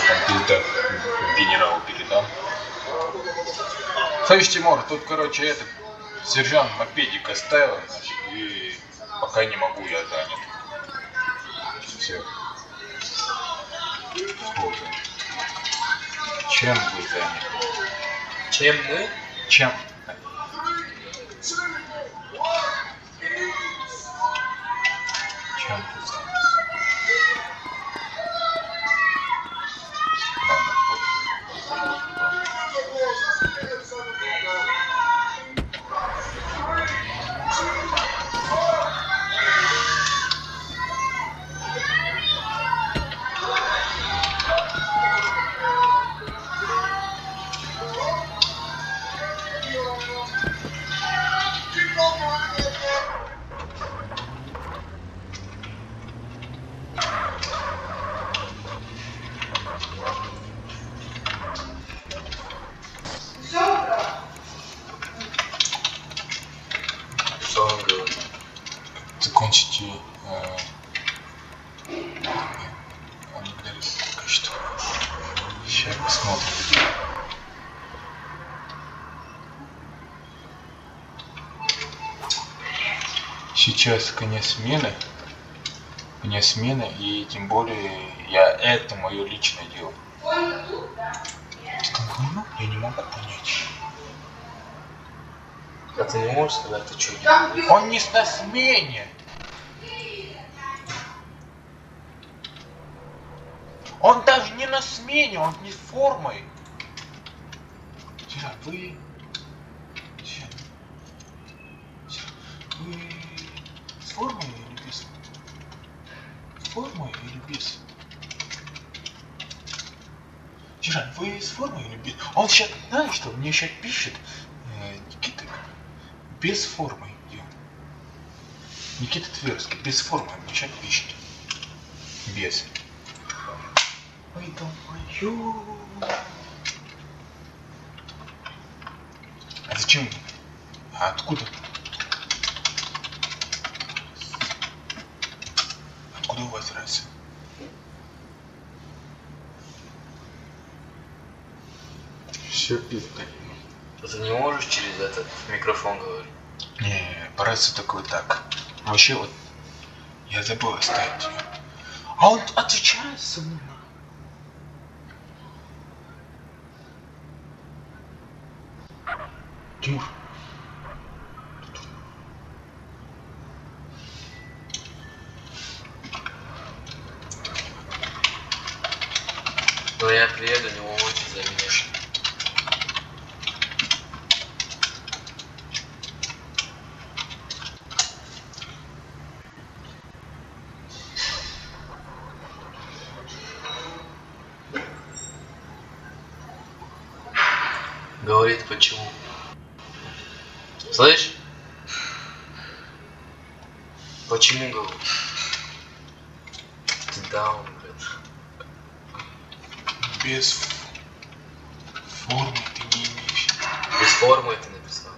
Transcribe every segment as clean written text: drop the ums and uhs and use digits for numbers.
там пизда генералу передам. Слышь, Тимур, тут, короче, этот сержант мопедик оставил, значит, и пока не могу, я занят. Все. Сложно. Чем вы заняты? Чем мы? Чем? Чем ты занят? Что он говорит? Закончите анекдот, что. Сейчас посмотрим. Сейчас конец смены, и тем более это мое личное дело. Я не могу понять. А ты не можешь сказать, ты что? Он не на смене. Он даже не на смене, он не с формой. Вы с формой или без? С формой или без? Жиран, вы с формой или без? Он сейчас, знаешь что, мне сейчас пишет, Никита, без формы. Никита Тверский, без формы, мне сейчас пишет. Без. Ой, думаю. А зачем? А откуда? Откуда у вас раса? Все пизда. Ты не можешь через этот микрофон говорить? Не, по рации такой так. Вообще вот, я забыл оставить ее. А он отвечает со мной. Тимур. Но я приеду, не волнуйтесь за меня. Говорит, почему? Слышь? Почему говорит? Ты даун, блядь. Без формы ты не имеешь. Без формы ты написал.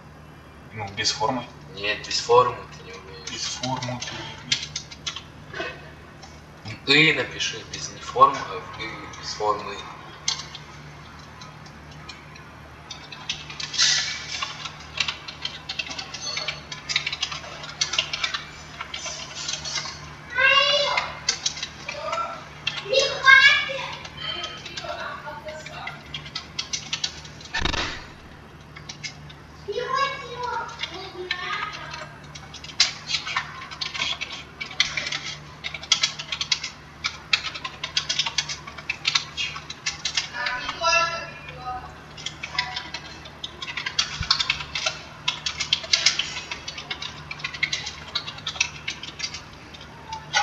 Ну, без формы? Нет, без формы ты не умеешь. Без формы ты не имеешь. И напиши, без не формы, а и без формы.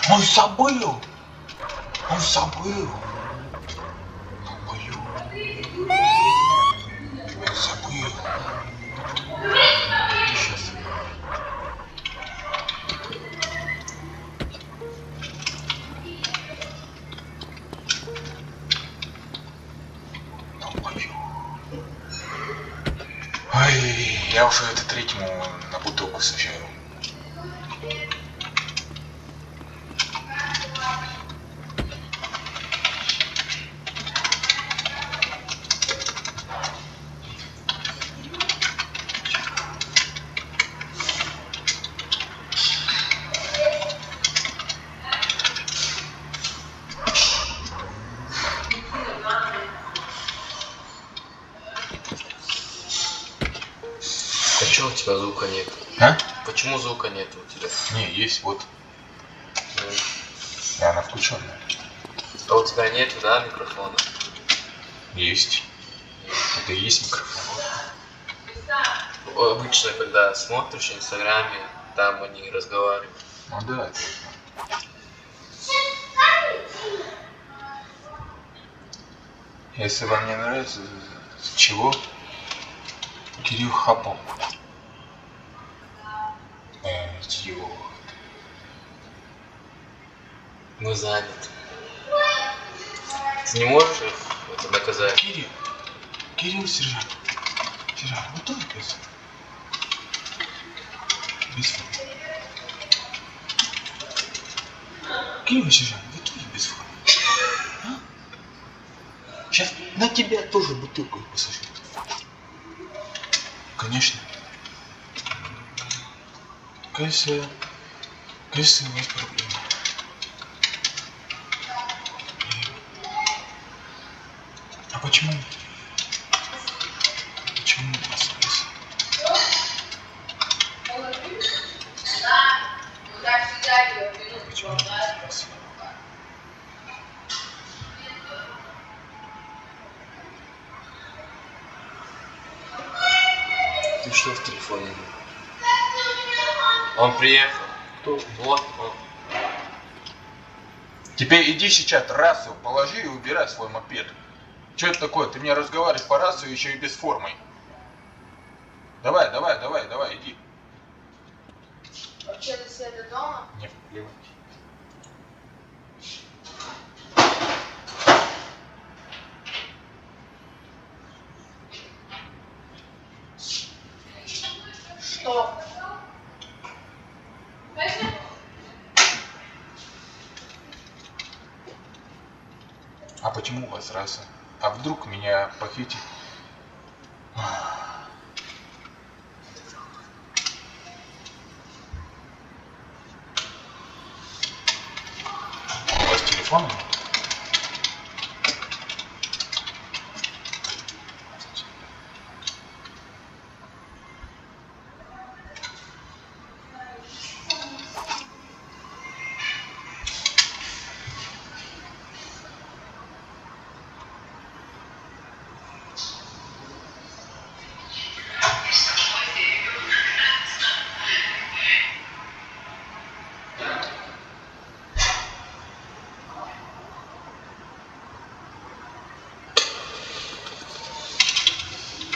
Он забыл! Он забыл! Он забыл! Сейчас. Ой, я уже это третьему на бутылку сажаю. Почему у тебя звука нет? А? Почему звука нет у тебя? Не, есть, вот. Ну, И она включенная. а у тебя нету, да, микрофона? Есть. Это и есть микрофон. Обычно, когда смотришь в Инстаграме, там они разговаривают. Ну да, это. Если вам не нравится, с чего? Кирилл Хапов. Идиот. Мы заняты. Ты не можешь их это наказать? Кирилл, сержант. Сержант, вот он без формы. Кирилл, сержант, вот он без формы. А? Сейчас на тебя тоже бутылку посажу. Конечно. Кажется, у вас проблема. А почему? Почему у вас раз? Почему у вас раз? Ты что в телефоне? Он приехал. Кто? Вот он. Теперь иди сейчас рацию положи и убирай свой мопед. Что это такое? Ты мне разговариваешь по рации еще и без формы. Давай, иди. Вообще ты Света дома? Не плевать. Что? А почему у вас раса? А вдруг меня похитит? У вас телефона нет?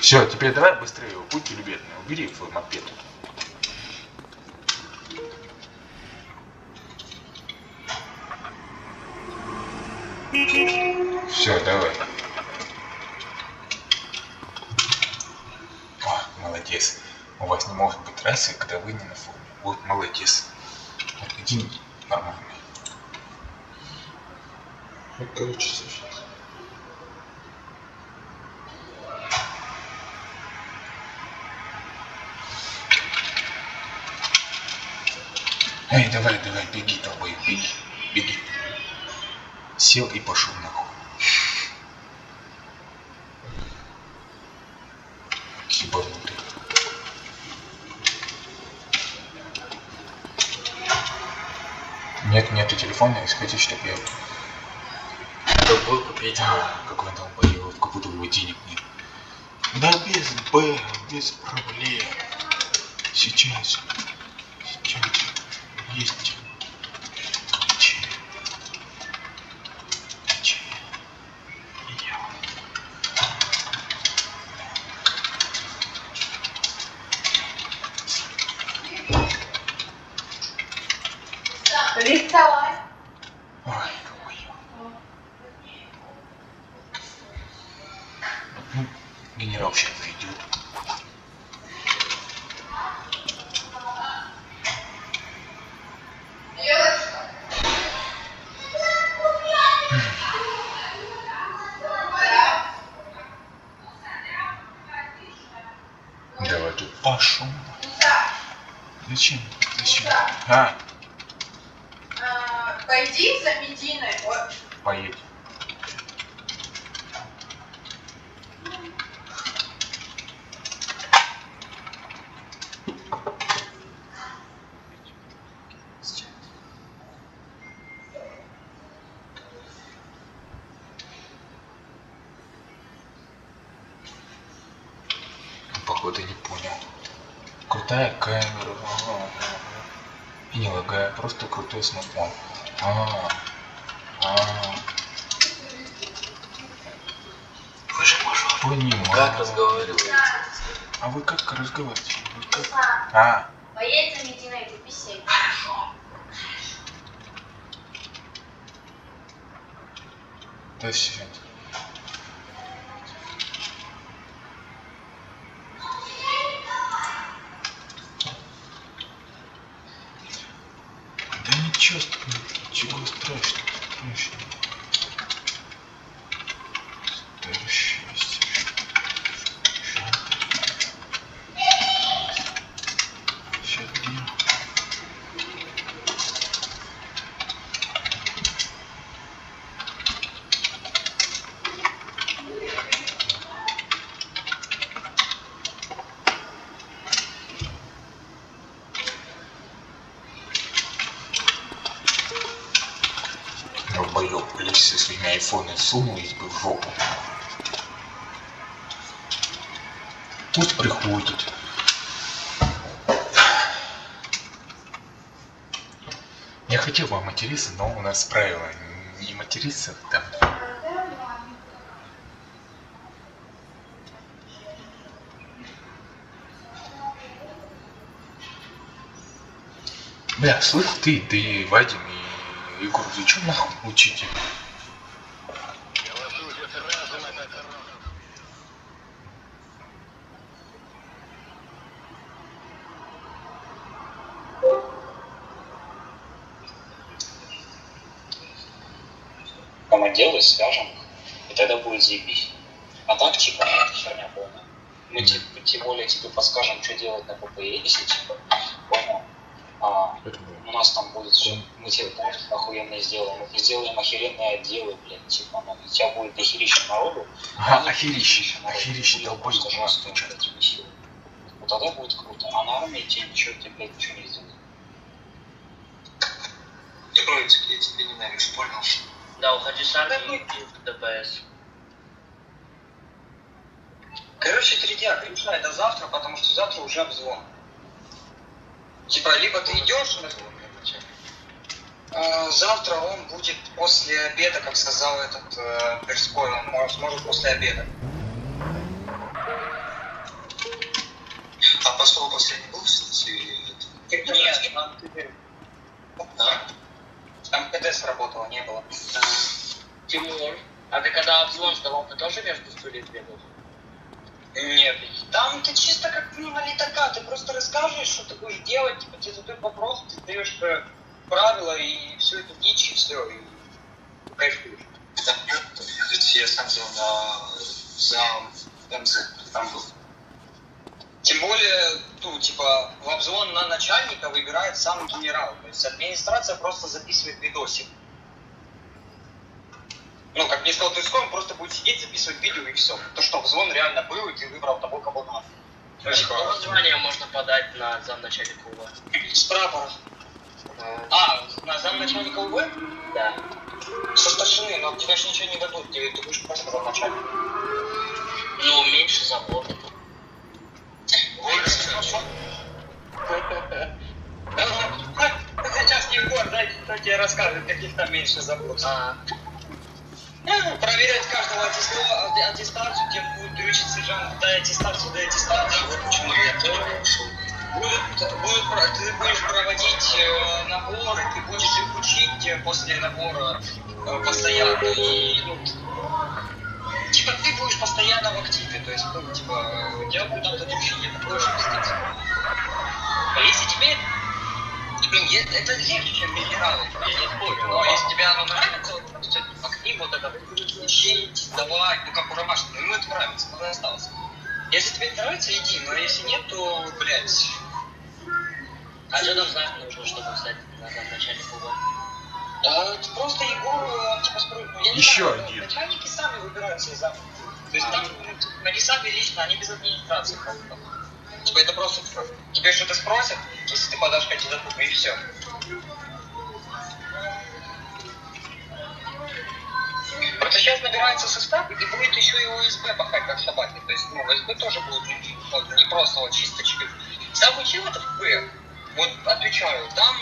Все, теперь давай быстрее, будьте любезны, убери свой мопед. Все, давай. О, молодец. У вас не может быть рации, когда вы не на форме. Вот молодец. Один нормальный. Ну, короче, слушай. Эй, давай, беги, толбой, беги. Сел и пошел нахуй. Ебанутый. Нету телефона, и хотите, чтобы я... Долбой купить. Какой долбоёб, как будто у него денег нет. Да без проблем. Сейчас. Есть. Ключи. Я. Рисовать. Ой, долбоёб. Ну, генерал сейчас зайдет. Давай тут пошел. Зачем? А, Пойди за Мединой. поедь. походу не понял. Крутая камера. Ага. И не лагая, просто крутой смартфон. Вы же мажор. Понимаю. Как разговариваете? А вы как разговариваете? Вы как? Поедь за Мединой, купи сейф. Хорошо. До свидания. Да ничего страшного. Долбоёб, блядь, со своими айфонами сунулись бы в жопу. Пусть приходит. Я хотел бы материться, но у нас правило не материться там. Бля, слышь ты, Вадим и Егор, вы чё нахуй учите? Командиры свяжем, и тогда будет заебись. А так, типа, нет, херня полная. Мы, типа, тем более тебе подскажем, что делать на ППС, типа, понял? У нас там будет все, мы тебе охуенно сделаем. Мы сделаем охеренные отделы, блядь, типа, ну, у тебя будет дохерища народу. Ага, охерище долбоёб у нас стучат. Вот тогда будет круто. А на армии тебе ничего, тебе, блядь, ничего не сделать. Троицкий, я тебя ненавижу, понял? Да, уходи с армии и в ДПС. Короче, Тредяк, решай до завтра, потому что завтра уже обзвон. Типа, либо ты идешь, завтра он будет после обеда, как сказал этот Перской, он сможет после обеда. А посол последний был в станции? Нет, там теперь... Да? Там КД сработало, не было. Тимур, а ты когда обзвон сдавал, ты тоже между стульев бегал? Нет, там ты чисто как на летака, ты просто расскажешь, что ты будешь делать, типа тебе задают вопрос, ты даешь правила и все это дичь, и все, и кайфуешь. Я сам взял за МЗ, там был. Тем более, ну, типа, в обзвон на начальника выбирает сам генерал, то есть администрация просто записывает видосик. Ну, как мне сказал Треско, он просто будет сидеть, записывать видео и все. То, что обзвон реально был, и ты выбрал того, кого надо. Какое звание можно подать на замначальника УВ? С прапора. На замначальника УВ? Да. Со старшины, но тебе же ничего не дадут, ты будешь просто замначальник. Ну, меньше заботы. Хорошо. Сейчас Егор, дай, кто тебе расскажет, каких там меньше забот. Проверять каждого аттестацию, тебе будет дрючить сержант, дай аттестацию. Вот почему я тоже ушел. Ты будешь проводить наборы, ты будешь их учить после набора постоянно. И, ну, типа ты будешь постоянно в активе, то есть, ну, типа, тебя будет автодрючение, ты будешь пиздец. А если тебе... это легче, чем генералы, я не спорю, но если тебе оно нравится, вот все актив, вот это учить, давать, ну как у Ромашкина, ему это нравится, он и остался. Если тебе это нравится, иди, но если нет, то, блядь. А что там знать нужно, чтобы стать начальником УВ? Это просто Егор, типа, спрыгнул. Ну, я не Еще знаю, один. начальники сами выбирают себе замки. То есть там, они сами лично, они без администрации ходят. Типа это просто, тебе что-то спросят, если ты подашь кандидатуру, и все. Просто сейчас набирается состав, и будет еще и УСБ пахать как собаки. То есть, ну, УСБ тоже будут вот, не просто вот чисто чипы. Самый чип это в Б. Вот отвечаю, там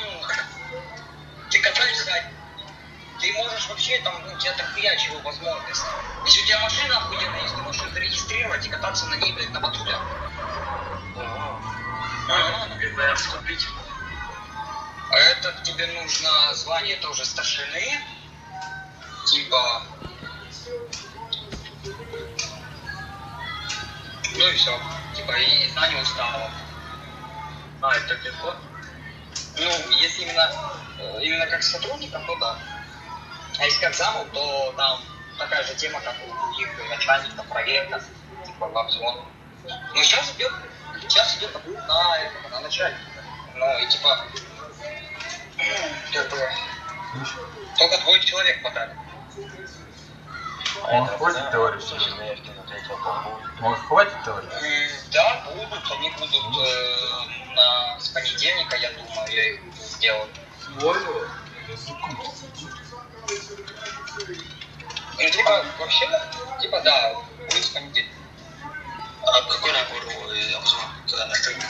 ты катаешься, ты можешь вообще там, ну, у тебя дохуя чего возможность. Если у тебя машина охуенная, если ты можешь ее зарегистрировать и кататься на ней, блядь, на батулях. Например, вступить. Это тебе нужно звание тоже старшины, типа, ну и все, типа и знание устава. А, это так легко? Ну, если именно как сотрудникам, то да. А если как заму, то там такая же тема, как у других начальников, проектов, типа в обзвон. Ну сейчас идет на начальника. Ну и типа как бы только 2 человек подали. Он хватит, товарищ? Он хватит, товарищ? Да, будут, они будут с понедельника, я думаю, я их сделаю. Ну, типа, вообще, типа, да, будет с понедельника. А какой набор обзор? Когда настроение?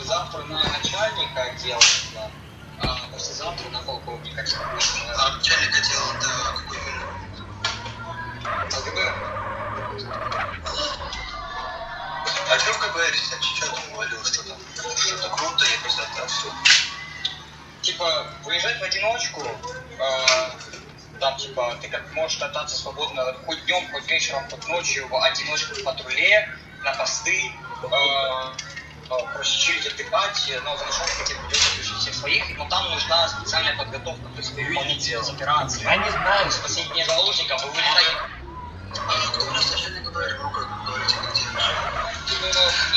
Завтра на начальника отдела, а послезавтра на полковника. А начальник отдела это какой именно? АГБ. А что в КБР, кстати, что там говорил, что там что-то круто и красота, все. Типа, выезжать в одиночку, там, типа, ты как можешь кататься свободно хоть днем, хоть вечером, хоть ночью, в одиночку в патруле, на посты, короче, чилить, отдыхать, но в начале тебе придется включить всех своих, но там нужна специальная подготовка, то есть выполнить спецоперации. Я не знаю. Спасение заложников, вы вылетаете. А кто у нас начальник КБР? Ну как говорите, где? Ну,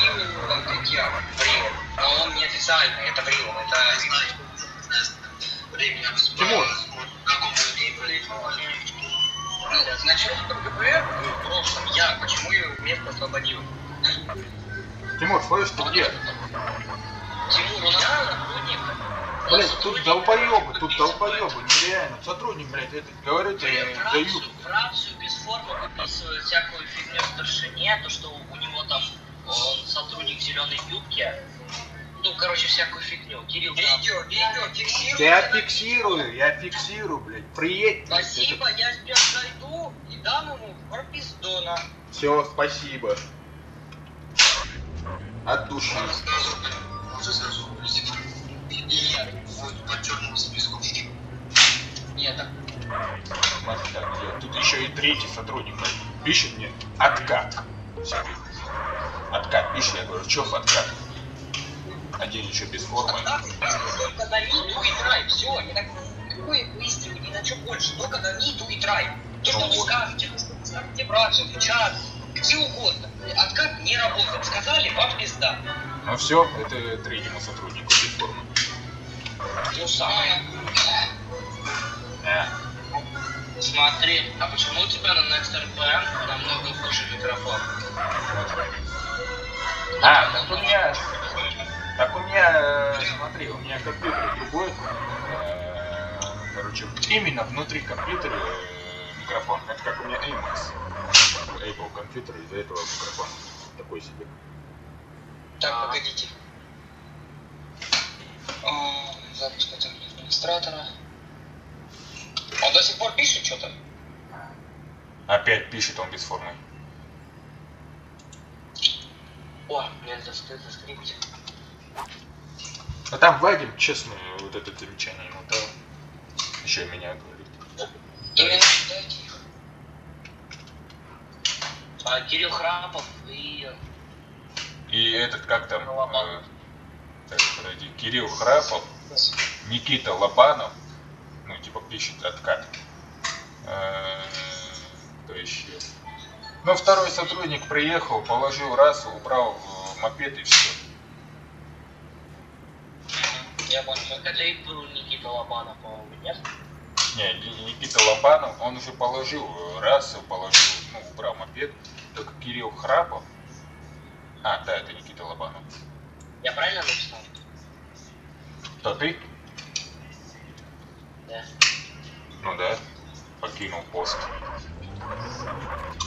именно там Крикьян, в Рио, но он не официальный, это в Рио, это... Не знаю. Времени. Тимур. Каком времени? Начальник КБР в прошлом, я, почему ее место освободил? Тимур, слышь, ты где? Тимур, у нас сотрудник. Блять, тут долбоебы, нереально. Сотрудник, блядь, это говорю тебе, дают. Фракцию без формы выписывают всякую фигню старшине, то что у него там он сотрудник зеленой юбки. Ну, короче, всякую фигню. Кирилл там. Видео, фиксируй. Я фиксирую, блядь. Приедь. Спасибо, я сейчас зайду и дам ему пропиздона. Все, спасибо. От души. Уже сразу везде. И вот по черному списку. Нет, так. Смотри, так, тут еще и третий сотрудник пишет мне откат. Все. Откат пишет, я говорю, что в откат? Один еще без формы. Только на миду и драйв, все, не на какой быстрый, ни на что больше, только на миду и драйв. То, что Ну вы вот. скажете в рацию, в чат, где угодно. Откат не работает, сказали, вам пизда. Ну все, это третьему сотруднику без формы. Ну самое. Смотри, а почему у тебя на NextRP намного хуже микрофон? А, так у меня, смотри, у меня компьютер другой. Короче, именно внутри компьютера микрофон. Это как у меня AMS. Apple компьютер, из-за этого микрофон такой себе. Так, погодите. Запуск администратора. Он до сих пор пишет что-то? Опять пишет он без формы. О, мне заскрипить. А там Вадим, честно, вот это замечание ему дал. Еще меня говорит. Именно дайте их. А Кирилл Храпов и... И этот, как там, так, подожди, Кирилл Храпов, Никита Лобанов, ну, типа, пишет откат. Кто еще? Ну, второй сотрудник приехал, положил раз, убрал мопед и все. Я понял. Это и был Никита Лобанов, по-моему, нет? Не, Никита Лобанов, он уже положил раз, положил, ну, убрал мопед. Только Кирилл Храпов. А, да, это Никита Лобанов. Я правильно написал? То ты? Да. Ну да, покинул пост.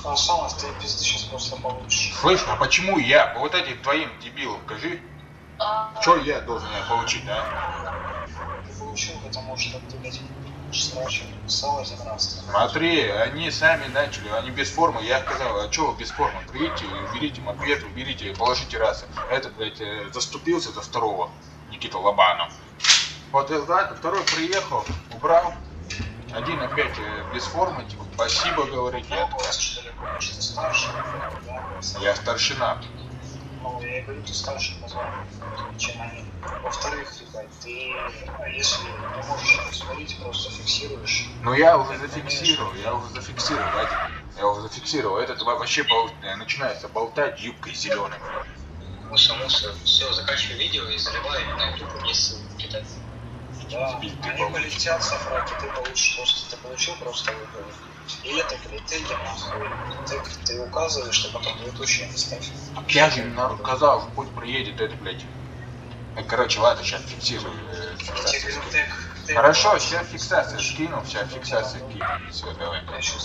Хорошо, ты пизды сейчас просто получишь. Слышь, а почему я? Вот этим твоим дебилам скажи, что я должен получить, да? Ты получил, потому что ты, блядь, срочно написал один раз. Смотри, они сами начали, они без формы, я сказал, а что вы без формы? Придите, уберите мопед, уберите, положите расы. Этот, блядь, заступился за второго, Никита Лобанов. Вот это второй приехал, убрал. Один опять без формы, типа, спасибо, говорит, я Голос, что ли, будешь, ты старший, да? Я старшина. Ну, я и говорю, ты старше по званию, чем они. Во-вторых, ебать, ты, если не можешь их сварить, просто фиксируешь. Ну я уже зафиксировал, Вадик. Я уже зафиксировал. Этот вообще начинается болтать юбкой зеленой. Муса, все, заканчивай видео и заливай на YouTube, мне ссылку кидать. Да, Ты они получишь. полетят соврать, и ты получишь то, что ты получил, просто выбор. И это претензия нахуй. Ты указываешь, что потом двоеточие не ставь. Я же им сказал, пусть приедет это, блядь. Короче, ладно, сейчас фиксирую. Я тебе Фиксацию. говорю, тег. Хорошо, сейчас фиксация скинул, сейчас фиксация кинул. Все, давай. Что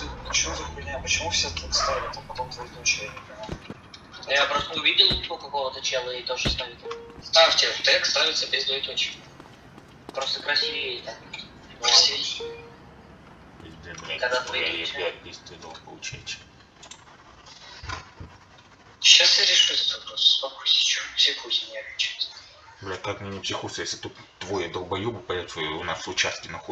за хуйня? Почему все так ставят, а потом двоеточие, я не понимаю. Я просто увидел у какого-то чела и тоже ставит. Ставьте, тег ставится без двоеточия. Просто красивее так. Красивее. Когда твои должен получать. Сейчас я решу этот вопрос. Успокойся, чё, психуйся, не нервничай. Бля, как мне не психуса, если тут двое долбоёбы, блядь, у нас в участке находятся.